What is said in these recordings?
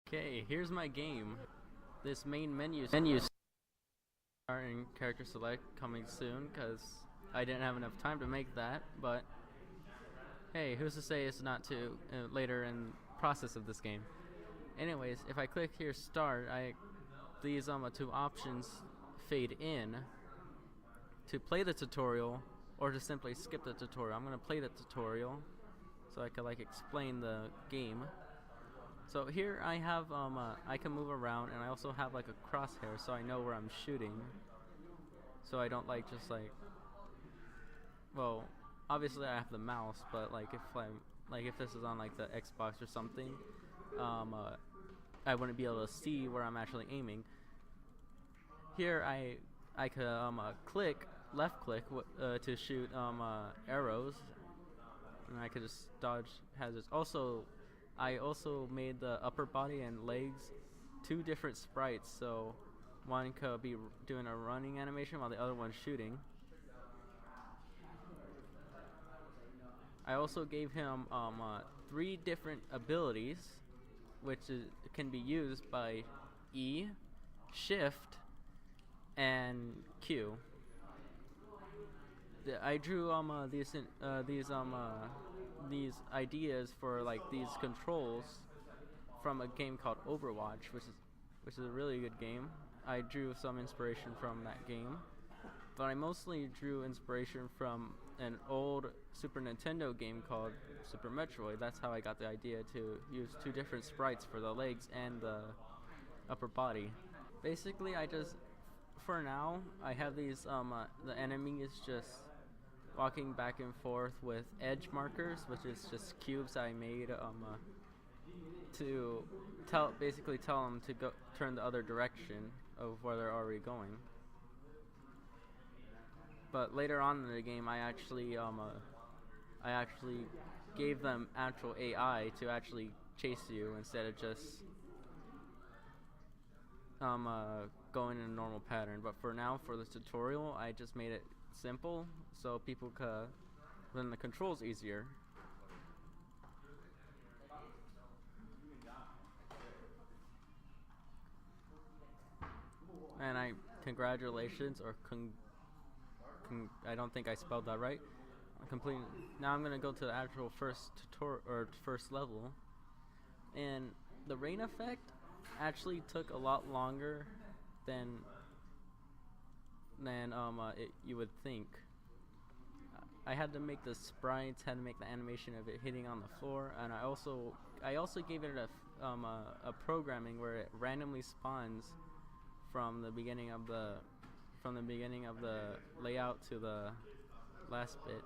Okay, here's my game. This main menu starting character select coming soon because I didn't have enough time to make that, but hey, who's to say it's not too later in process of this game. Anyways, if I click here start, these two options fade in to play the tutorial or to simply skip the tutorial. I'm gonna play the tutorial so I could like explain the game. So here I have I can move around, and I also have like a crosshair so I know where I'm shooting. So I don't like just like, well, obviously I have the mouse, but like if this is on like the Xbox or something, I wouldn't be able to see where I'm actually aiming. Here I could left click to shoot arrows, and I could just dodge hazards. I also made the upper body and legs two different sprites, so one could be doing a running animation while the other one's shooting. I also gave him 3 different abilities, which can be used by E, Shift, and Q. I drew these ideas for like these controls from a game called Overwatch, which is a really good game. I drew some inspiration from that game, but I mostly drew inspiration from an old Super Nintendo game called Super Metroid. That's how I got the idea to use 2 different sprites for the legs and the upper body. Basically, for now, I have these, the enemy is just walking back and forth with edge markers, which is just cubes I made to basically tell them to turn the other direction of where they're already going. But later on in the game, I actually gave them actual AI to actually chase you instead of just going in a normal pattern. But for now, for this tutorial, I just made it simple so people could learn the controls easier. And congratulations, or I don't think I spelled that right. Now I'm gonna go to the actual first level, and the rain effect actually took a lot longer than you would think. I had to make the sprites, had to make the animation of it hitting on the floor, and I also gave it a programming where it randomly spawns from the beginning of the layout to the last bit.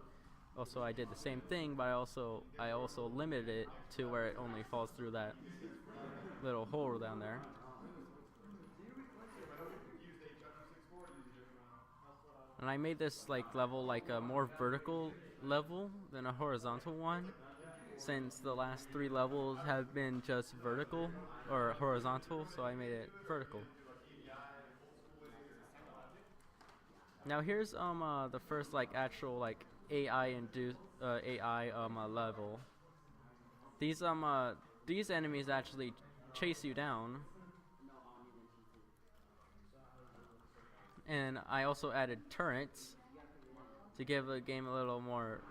Also, I did the same thing, but I also limited it to where it only falls through that little hole down there. And I made this level like a more vertical level than a horizontal one, since the last 3 levels have been just vertical or horizontal, so I made it vertical. Now here's the first actual AI induced AI level. These enemies actually chase you down. And I also added turrets to give the game a little more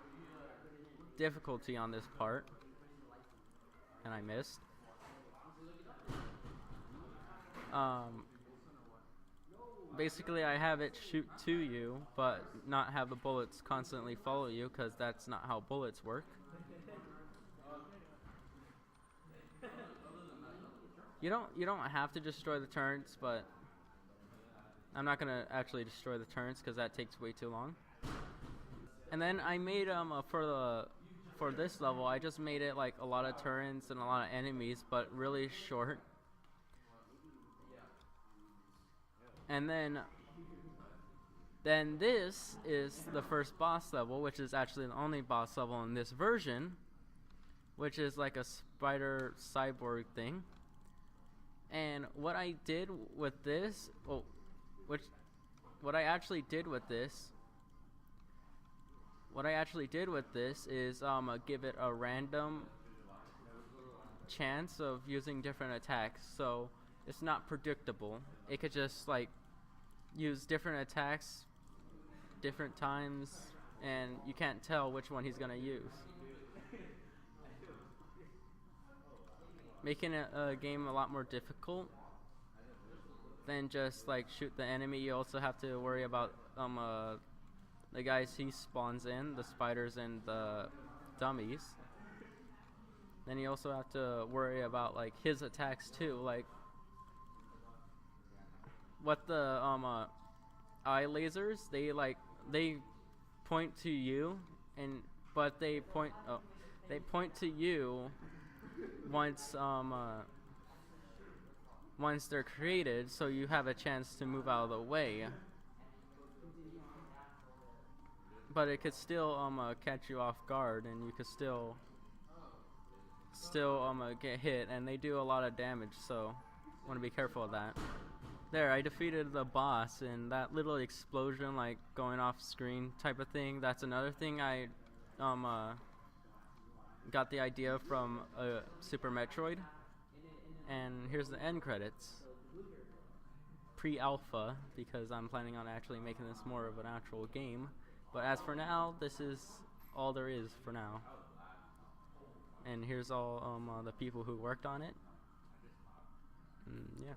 difficulty on this part. And I missed. Basically, I have it shoot to you, but not have the bullets constantly follow you, because that's not how bullets work. You don't have to destroy the turrets, but I'm not gonna actually destroy the turrets because that takes way too long. And then I made for this level, I just made it like a lot of turrets and a lot of enemies, but really short. And then this is the first boss level, which is actually the only boss level in this version, which is like a spider cyborg thing. And what I did with this, what I actually did with this is give it a random chance of using different attacks, so it's not predictable. It could just like use different attacks different times, and you can't tell which one he's gonna use. Making a game a lot more difficult than just like shoot the enemy. You also have to worry about the guys he spawns in, the spiders and the dummies. Then you also have to worry about like his attacks too, like what the eye lasers, they point to you, and but they point to you once once they're created, so you have a chance to move out of the way. But it could still catch you off guard, and you could still get hit, and they do a lot of damage, so want to be careful of that. There, I defeated the boss, and that little explosion, like going off screen type of thing, that's another thing I got the idea from Super Metroid. And here's the end credits. Pre-alpha, because I'm planning on actually making this more of an actual game. But as for now, this is all there is for now. And here's all the people who worked on it. Yeah.